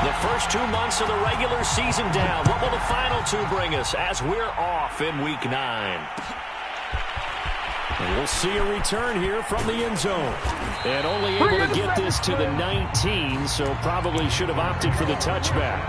The first 2 months of the regular season down. What will the final 2 bring us as we're off in Week 9? And we'll see a return here from the end zone. And only able to get this to the 19, so probably should have opted for the touchback.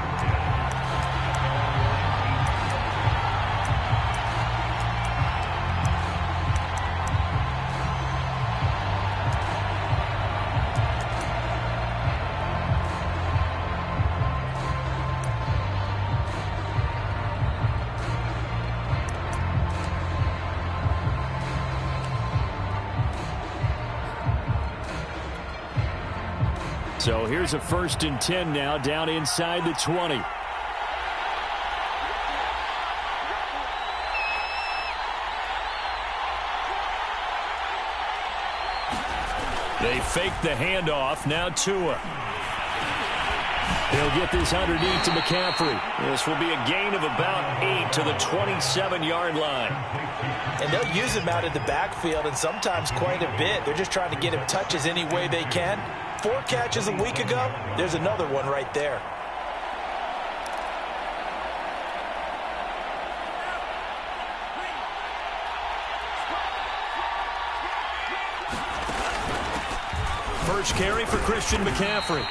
So here's a 1st and 10 now, down inside the 20. They fake the handoff. Now Tua. He'll get this underneath to McCaffrey. This will be a gain of about 8 to the 27-yard line. And they'll use him out in the backfield, and sometimes quite a bit. They're just trying to get him touches any way they can. 4 catches a week ago. There's another one right there. First carry for Christian McCaffrey.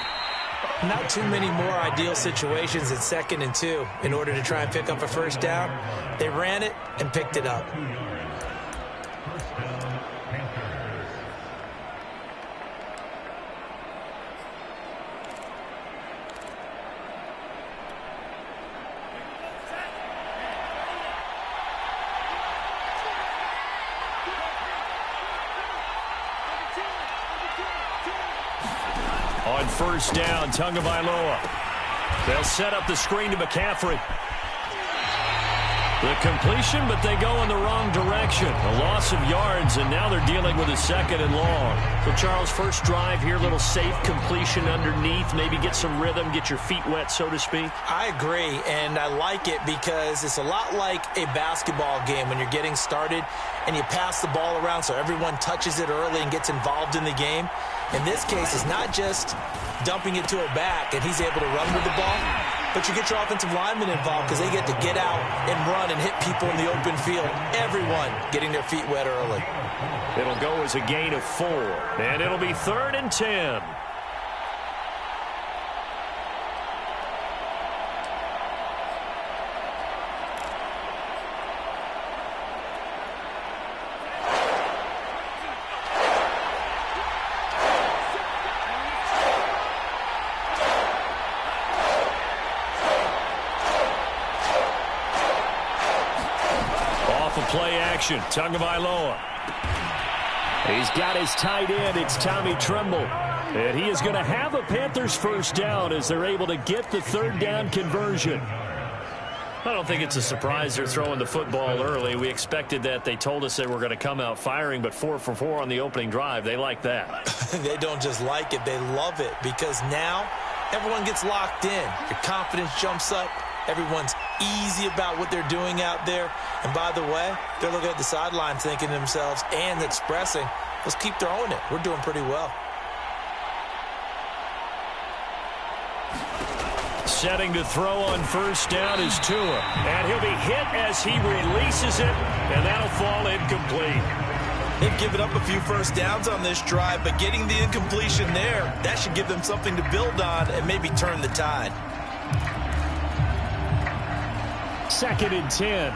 Not too many more ideal situations in 2nd and 2 in order to try and pick up a first down. They ran it and picked it up. On first down, Tagovailoa. They'll set up the screen to McCaffrey. The completion, but they go in the wrong direction. A loss of yards, and now they're dealing with a 2nd and long. So, Charles, first drive here, little safe completion underneath. Maybe get some rhythm, get your feet wet, so to speak. I agree, and I like it because it's a lot like a basketball game when you're getting started and you pass the ball around so everyone touches it early and gets involved in the game. In this case, it's not just dumping it to a back and he's able to run with the ball, but you get your offensive linemen involved because they get to get out and run and hit people in the open field. Everyone getting their feet wet early. It'll go as a gain of 4, and it'll be 3rd and 10. Play action. Tagovailoa. He's got his tight end. It's Tommy Tremble. And he is going to have a Panthers first down as they're able to get the 3rd down conversion. I don't think it's a surprise they're throwing the football early. We expected that. They told us they were going to come out firing, but 4 for 4 on the opening drive. They like that. They don't just like it. They love it because now everyone gets locked in. Your confidence jumps up. Everyone's easy about what they're doing out there. And by the way, they're looking at the sideline thinking to themselves and expressing, let's keep throwing it. We're doing pretty well. Setting to throw on first down is Tua. And he'll be hit as he releases it, and that'll fall incomplete. They've given up a few first downs on this drive, but getting the incompletion there, that should give them something to build on and maybe turn the tide. 2nd and 10.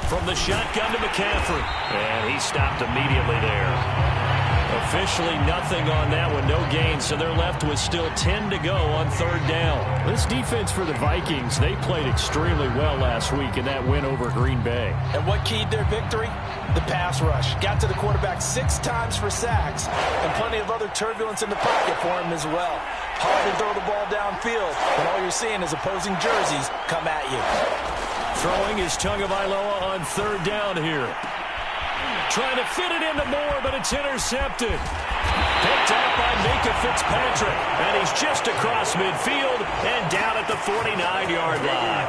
From the shotgun to McCaffrey. And he stopped immediately there. Officially nothing on that one, no gain, so they're left with still 10 to go on 3rd down. This defense for the Vikings, they played extremely well last week in that win over Green Bay. And what keyed their victory? The pass rush. Got to the quarterback 6 times for sacks, and plenty of other turbulence in the pocket for him as well. Hard to throw the ball downfield when all you're seeing is opposing jerseys come at you. Throwing is Tagovailoa on 3rd down here. Trying to fit it into Moore, but it's intercepted. Picked up by Minkah Fitzpatrick. And he's just across midfield and down at the 49-yard line.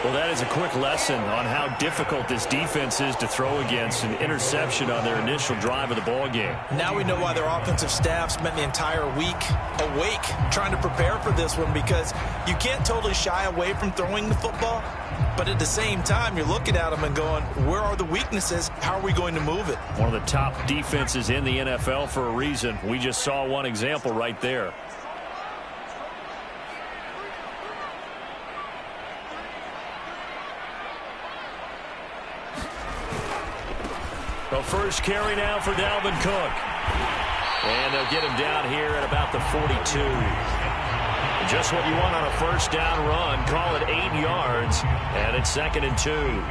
Well, that is a quick lesson on how difficult this defense is to throw against. An interception on their initial drive of the ball game. Now we know why their offensive staff spent the entire week awake trying to prepare for this one, because you can't totally shy away from throwing the football, but at the same time, you're looking at them and going, where are the weaknesses? How are we going to move it? One of the top defenses in the NFL for a reason. We just saw one example right there. The first carry now for Dalvin Cook. And they'll get him down here at about the 42. Just what you want on a first down run. Call it 8 yards. And it's 2nd and 2.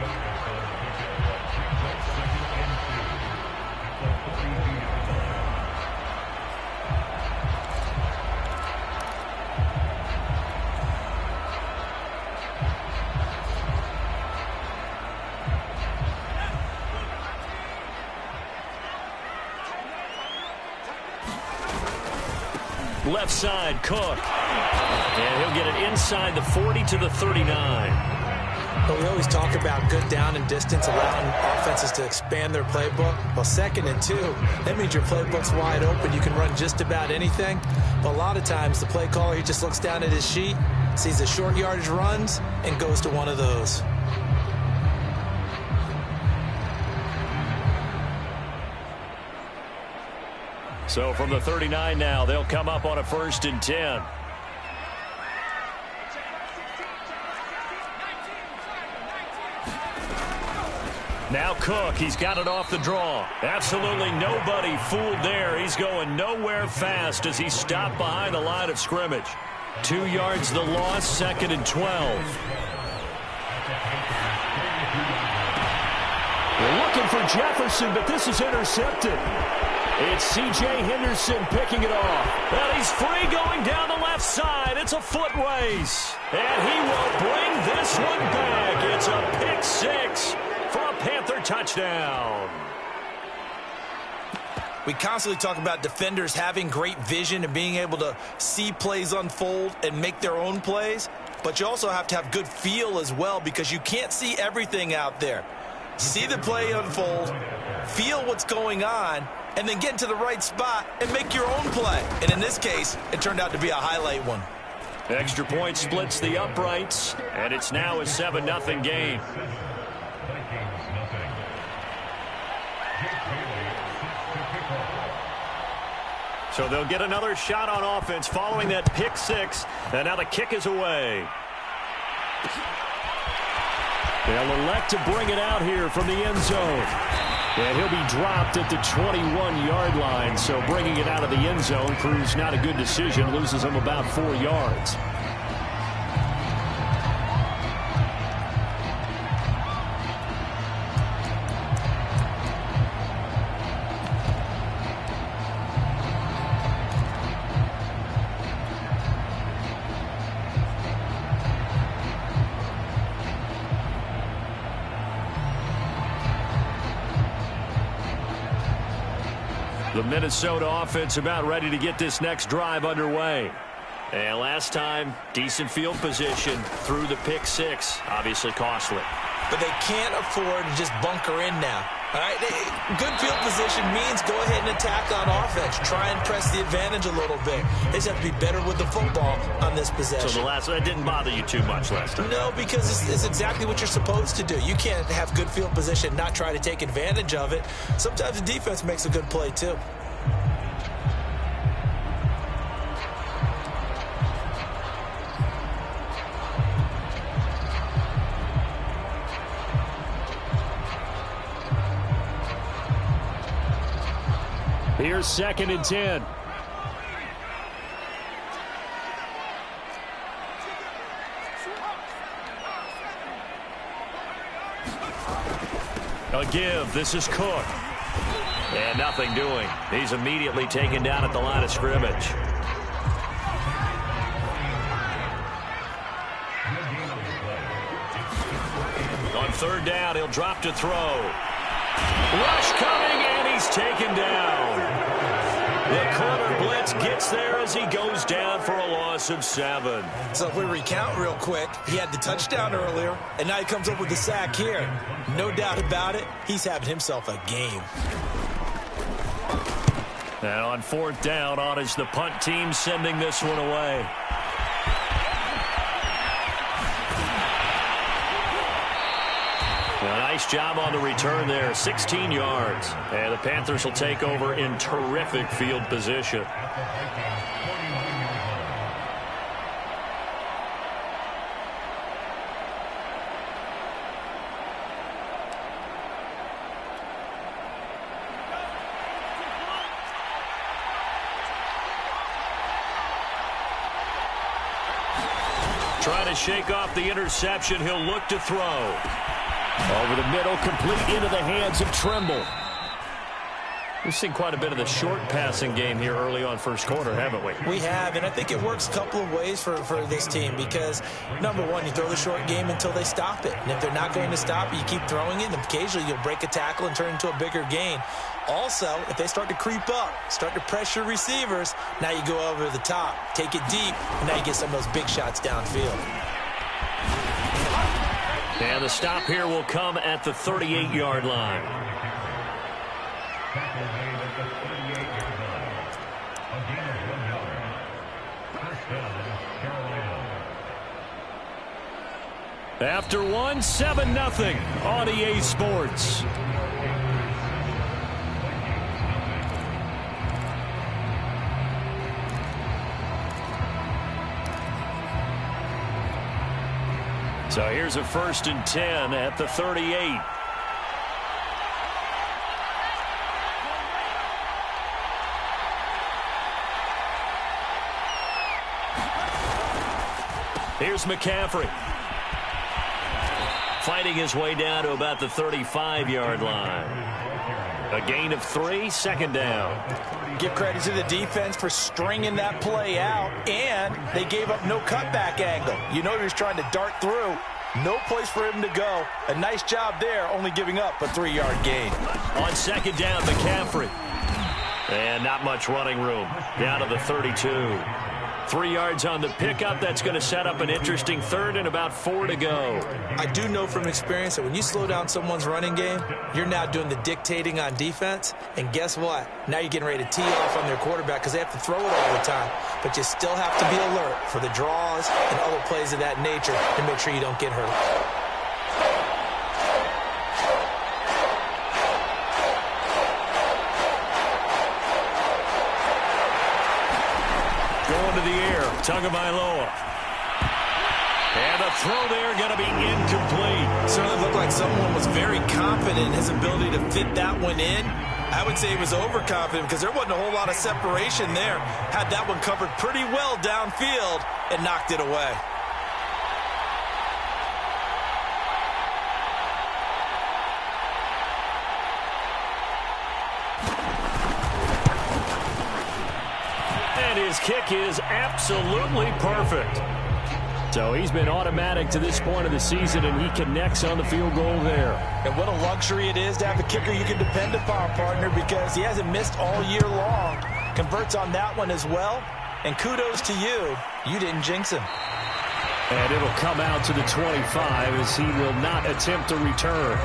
Left side, Cook. And he'll get it inside the 40 to the 39. Well, we always talk about good down and distance, allowing offenses to expand their playbook. Well, 2nd and 2, that means your playbook's wide open. You can run just about anything. But a lot of times, the play caller, he just looks down at his sheet, sees the short yardage runs, and goes to one of those. So from the 39 now, they'll come up on a 1st and 10. Now Cook, he's got it off the draw. Absolutely nobody fooled there. He's going nowhere fast as he stopped behind the line of scrimmage. 2 yards the loss, 2nd and 12. We're looking for Jefferson, but this is intercepted. It's C.J. Henderson picking it off. And he's free going down the left side. It's a foot race. And he will bring this one back. It's a pick 6 for a Panther touchdown. We constantly talk about defenders having great vision and being able to see plays unfold and make their own plays. But you also have to have good feel as well, because you can't see everything out there. See the play unfold, feel what's going on, and then get into the right spot and make your own play. And in this case, it turned out to be a highlight one. Extra point splits the uprights, and it's now a 7-0 game. So they'll get another shot on offense following that pick 6, and now the kick is away. They'll elect to bring it out here from the end zone. And he'll be dropped at the 21-yard line. So bringing it out of the end zone proves not a good decision. Loses him about 4 yards. The Minnesota offense about ready to get this next drive underway. And last time, decent field position through the pick 6. Obviously costly. But they can't afford to just bunker in now. All right, good field position means go ahead and attack on offense. Try and press the advantage a little bit. They just have to be better with the football on this possession. So that didn't bother you too much last time? No, because it's exactly what you're supposed to do. You can't have good field position, not try to take advantage of it. Sometimes the defense makes a good play too. Here's 2nd and 10. A give. This is Cook. And nothing doing. He's immediately taken down at the line of scrimmage. On 3rd down, he'll drop to throw. Rush coming, and he's taken down. The corner blitz gets there as he goes down for a loss of 7. So if we recount real quick, he had the touchdown earlier, and now he comes up with the sack here. No doubt about it, he's having himself a game. And on 4th down, on is the punt team sending this one away. A nice job on the return there, 16 yards. And the Panthers will take over in terrific field position. Trying to shake off the interception, he'll look to throw. Over the middle, complete into the hands of Trimble. We've seen quite a bit of the short passing game here early on first quarter, haven't we? We have, and I think it works a couple of ways for this team because, number one, you throw the short game until they stop it. And if they're not going to stop it, you keep throwing it, and occasionally you'll break a tackle and turn into a bigger gain. Also, if they start to creep up, start to pressure receivers, now you go over the top, take it deep, and now you get some of those big shots downfield. And the stop here will come at the 38-yard line. After one, 7-0 on EA Sports. So here's a 1st and 10 at the 38. Here's McCaffrey. Fighting his way down to about the 35-yard line. A gain of 3, 2nd down. Give credit to the defense for stringing that play out, and they gave up no cutback angle. You know he was trying to dart through. No place for him to go. A nice job there, only giving up a 3-yard gain. On 2nd down, McCaffrey. And not much running room. Down to the 32. 3 yards on the pickup. That's going to set up an interesting 3rd and about 4 to go. I do know from experience that when you slow down someone's running game, you're now doing the dictating on defense. And guess what? Now you're getting ready to tee off on their quarterback because they have to throw it all the time. But you still have to be alert for the draws and other plays of that nature to make sure you don't get hurt. Tagovailoa. And a throw there going to be incomplete. Certainly looked like someone was very confident in his ability to fit that one in. I would say he was overconfident because there wasn't a whole lot of separation there. Had that one covered pretty well downfield and knocked it away. His kick is absolutely perfect. So he's been automatic to this point of the season, and he connects on the field goal there. And what a luxury it is to have a kicker you can depend upon, partner, because he hasn't missed all year long. Converts on that one as well. And kudos to you. You didn't jinx him. And it'll come out to the 25 as he will not attempt to return.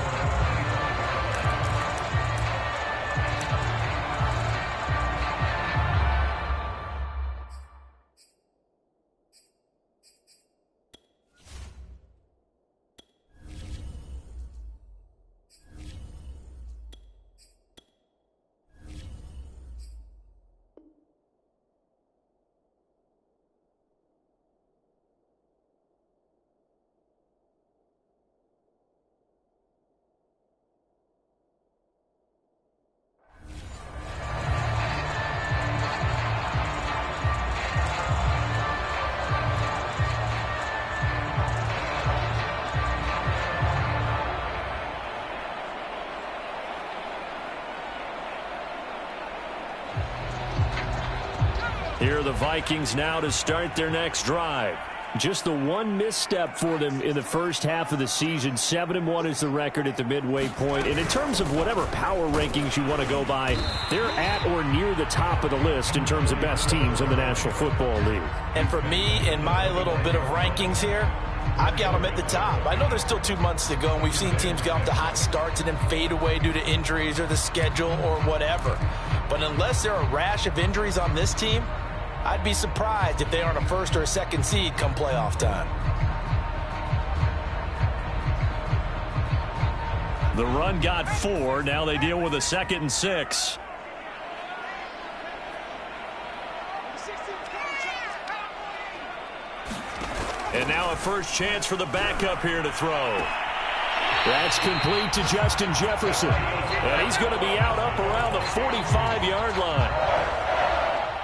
Here are the Vikings now to start their next drive. Just the one misstep for them in the first half of the season. 7-1 is the record at the midway point. And in terms of whatever power rankings you want to go by, they're at or near the top of the list in terms of best teams in the National Football League. And for me, in my little bit of rankings here, I've got them at the top. I know there's still 2 months to go, and we've seen teams get off to hot starts and then fade away due to injuries or the schedule or whatever. But unless there are a rash of injuries on this team, I'd be surprised if they aren't a first or a second seed come playoff time. The run got 4. Now they deal with a 2nd and 6. And now a first chance for the backup here to throw. That's complete to Justin Jefferson. And he's going to be out up around the 45-yard line.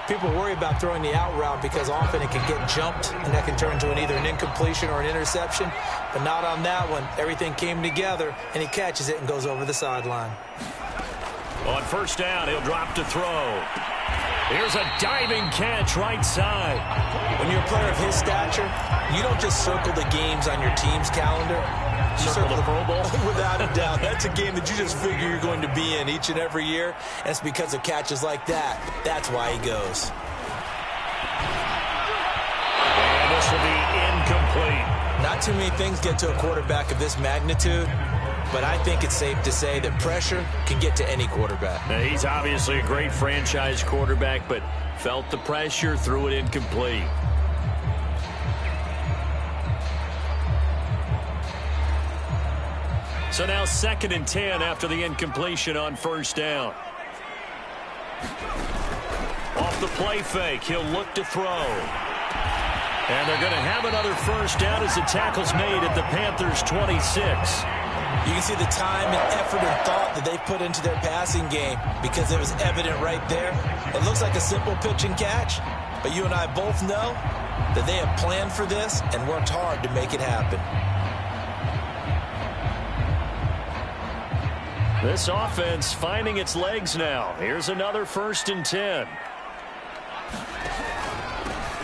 People worry about throwing the out route because often it can get jumped, and that can turn into either an incompletion or an interception. But not on that one. Everything came together, and he catches it and goes over the sideline. On first down, he'll drop to throw. Here's a diving catch right side. When you're a player of his stature, you don't just circle the games on your team's calendar. You circle the Pro Bowl. Without a doubt. That's a game that you just figure you're going to be in each and every year. And it's because of catches like that. That's why he goes. And this will be incomplete. Not too many things get to a quarterback of this magnitude, but I think it's safe to say that pressure can get to any quarterback. Now, he's obviously a great franchise quarterback, but felt the pressure, threw it incomplete. So now 2nd and 10 after the incompletion on first down. Off the play fake, he'll look to throw. And they're going to have another first down as the tackle's made at the Panthers' 26. You can see the time and effort and thought that they put into their passing game because it was evident right there. It looks like a simple pitch and catch, but you and I both know that they have planned for this and worked hard to make it happen. This offense finding its legs now. Here's another 1st and 10.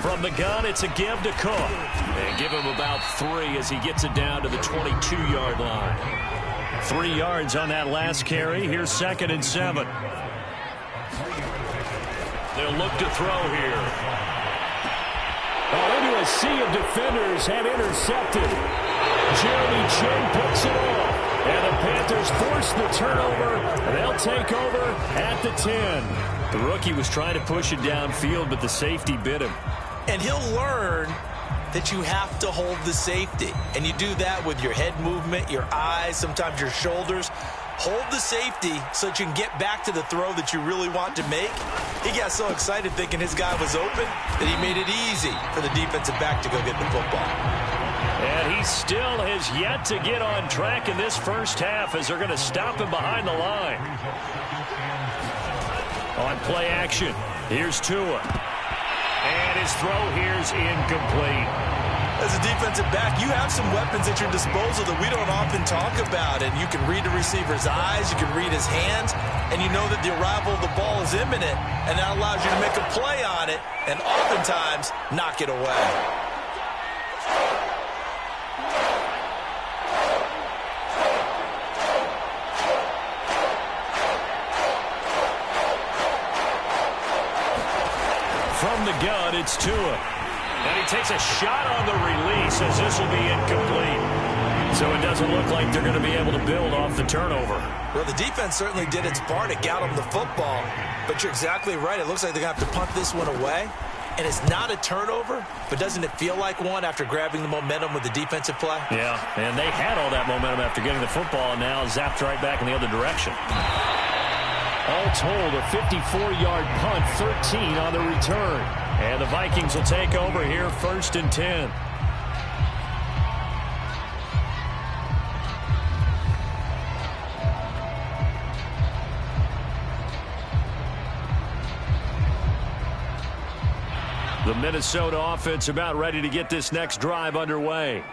From the gun, it's a give to Cook. And give him about 3 as he gets it down to the 22-yard line. 3 yards on that last carry. Here's 2nd and 7. They'll look to throw here. Into a sea of defenders and intercepted. Jeremy Chin picks it off. And the Panthers force the turnover. And they'll take over at the 10. The rookie was trying to push it downfield, but the safety bit him. And he'll learn that you have to hold the safety. And you do that with your head movement, your eyes, sometimes your shoulders. Hold the safety so that you can get back to the throw that you really want to make. He got so excited thinking his guy was open that he made it easy for the defensive back to go get the football. And he still has yet to get on track in this first half as they're going to stop him behind the line. On play action, here's Tua. And his throw here's incomplete. As a defensive back, you have some weapons at your disposal that we don't often talk about. And you can read the receiver's eyes, you can read his hands, and you know that the arrival of the ball is imminent. And that allows you to make a play on it and oftentimes knock it away. From the gun, it's Tua. And he takes a shot on the release as this will be incomplete. So it doesn't look like they're going to be able to build off the turnover. Well, the defense certainly did its part. It got them the football. But you're exactly right. It looks like they're going to have to punt this one away. And it's not a turnover, but doesn't it feel like one after grabbing the momentum with the defensive play? Yeah, and they had all that momentum after getting the football, and now zapped right back in the other direction. All told, a 54-yard punt, 13 on the return. And the Vikings will take over here, 1st and 10. The Minnesota offense about ready to get this next drive underway.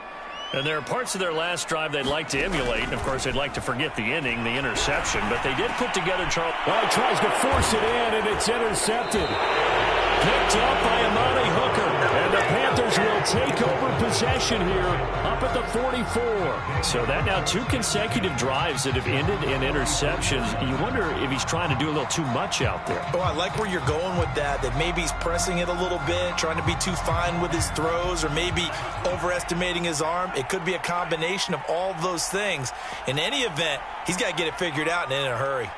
And there are parts of their last drive they'd like to emulate. And, of course, they'd like to forget the inning, the interception. But they did put together Charles. Well, he tries to force it in, and it's intercepted. Picked up by Amani Hooker. And the Panthers will to take over possession here up at the 44. So that now 2 consecutive drives that have ended in interceptions. You wonder if he's trying to do a little too much out there. Oh, I like where you're going with that maybe he's pressing it a little bit, trying to be too fine with his throws, or maybe overestimating his arm. It could be a combination of all of those things. In any event, he's got to get it figured out and in a hurry.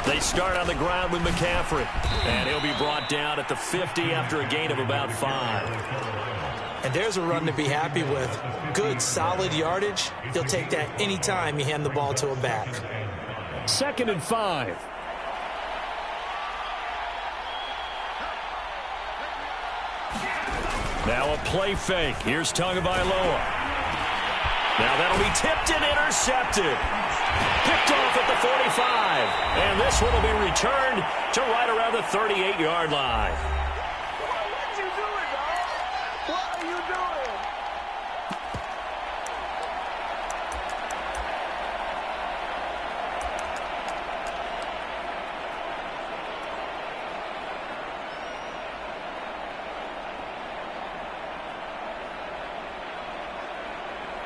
They start on the ground with McCaffrey, and he'll be brought down at the 50 after a gain of about 5. And there's a run to be happy with. Good, solid yardage. He'll take that anytime you hand the ball to a back. 2nd and 5. Now a play fake. Here's Tagovailoa. Now that'll be tipped and intercepted. Picked off at the 45. And this one will be returned to right around the 38-yard line. What you doing, dog? What are you doing?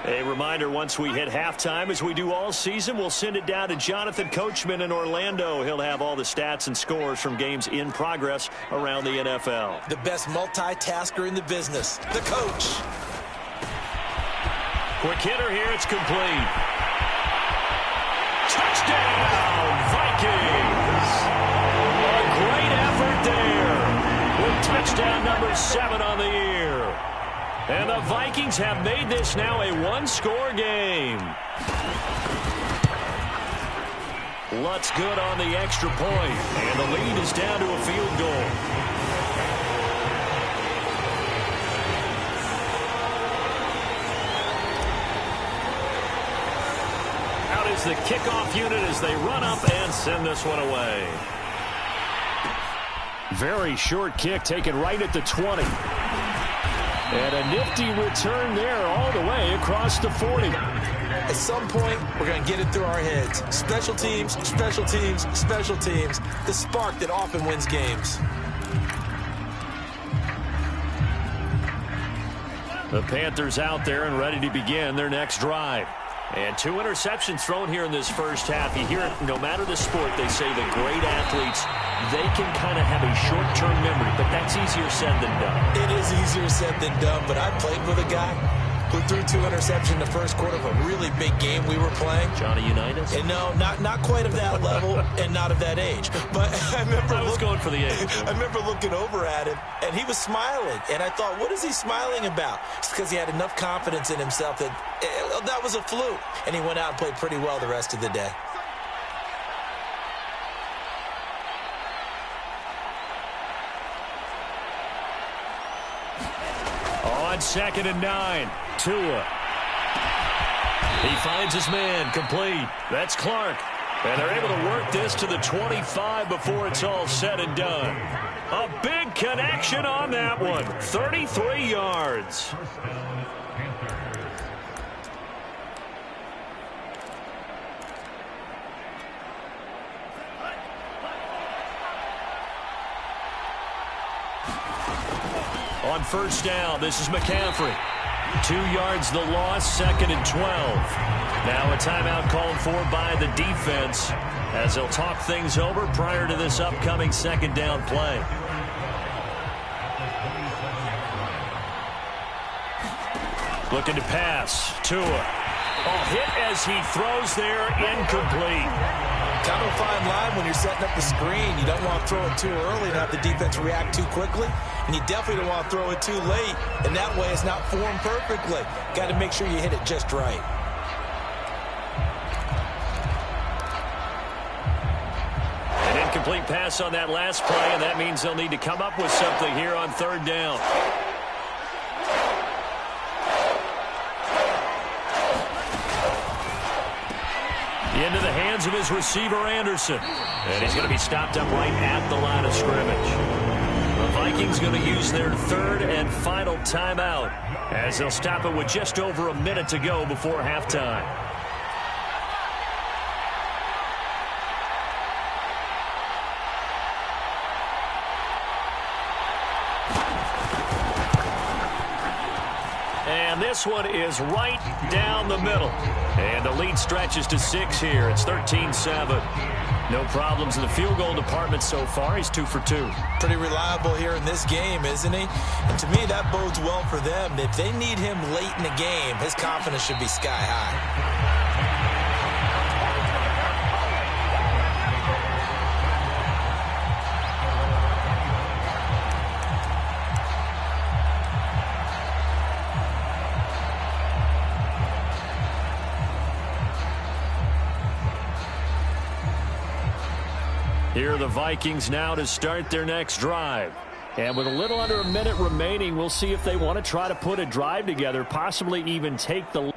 A reminder, once we hit halftime, as we do all season, we'll send it down to Jonathan Coachman in Orlando. He'll have all the stats and scores from games in progress around the NFL. The best multitasker in the business, the coach. Quick hitter here, it's complete. Touchdown, Vikings! A great effort there with touchdown number 7 on the year. And the Vikings have made this now a one-score game. Lutz good on the extra point, and the lead is down to a field goal. Out is the kickoff unit as they run up and send this one away. Very short kick taken right at the 20. And a nifty return there all the way across the 40. At some point, we're going to get it through our heads. Special teams, special teams, special teams. The spark that often wins games. The Panthers out there and ready to begin their next drive. And 2 interceptions thrown here in this first half. You hear it, no matter the sport, they say the great athletes, they can kind of have a short-term memory, but that's easier said than done. It is easier said than done, but I played with a guy who threw 2 interceptions in the first quarter of a really big game we were playing. Johnny Unitas? And no, not quite of that level and not of that age. But I was going for the age. I remember looking over at him, and he was smiling. And I thought, what is he smiling about? It's because he had enough confidence in himself that that was a fluke. And he went out and played pretty well the rest of the day. On 2nd and 9, Tua. He finds his man, complete. That's Clark. And they're able to work this to the 25 before it's all said and done. A big connection on that one. 33 yards. On first down, this is McCaffrey. 2 yards the loss, 2nd and 12. Now a timeout called for by the defense as they'll talk things over prior to this upcoming 2nd down play. Looking to pass. Tua. Hit as he throws there, incomplete. Kind of a fine line when you're setting up the screen. You don't want to throw it too early and have the defense react too quickly. And you definitely don't want to throw it too late. And that way it's not formed perfectly. Got to make sure you hit it just right. An incomplete pass on that last play, and that means they'll need to come up with something here on 3rd down. Into the hands of his receiver, Anderson. And he's going to be stopped up right at the line of scrimmage. The Vikings going to use their 3rd and final timeout as they'll stop it with just over a minute to go before halftime. And this one is right down the middle. And the lead stretches to 6 here. It's 13-7. No problems in the field goal department so far. He's 2 for 2. Pretty reliable here in this game, isn't he? And to me, that bodes well for them. If they need him late in the game, his confidence should be sky high. Here are the Vikings now to start their next drive. And with a little under a minute remaining, we'll see if they want to try to put a drive together, possibly even take the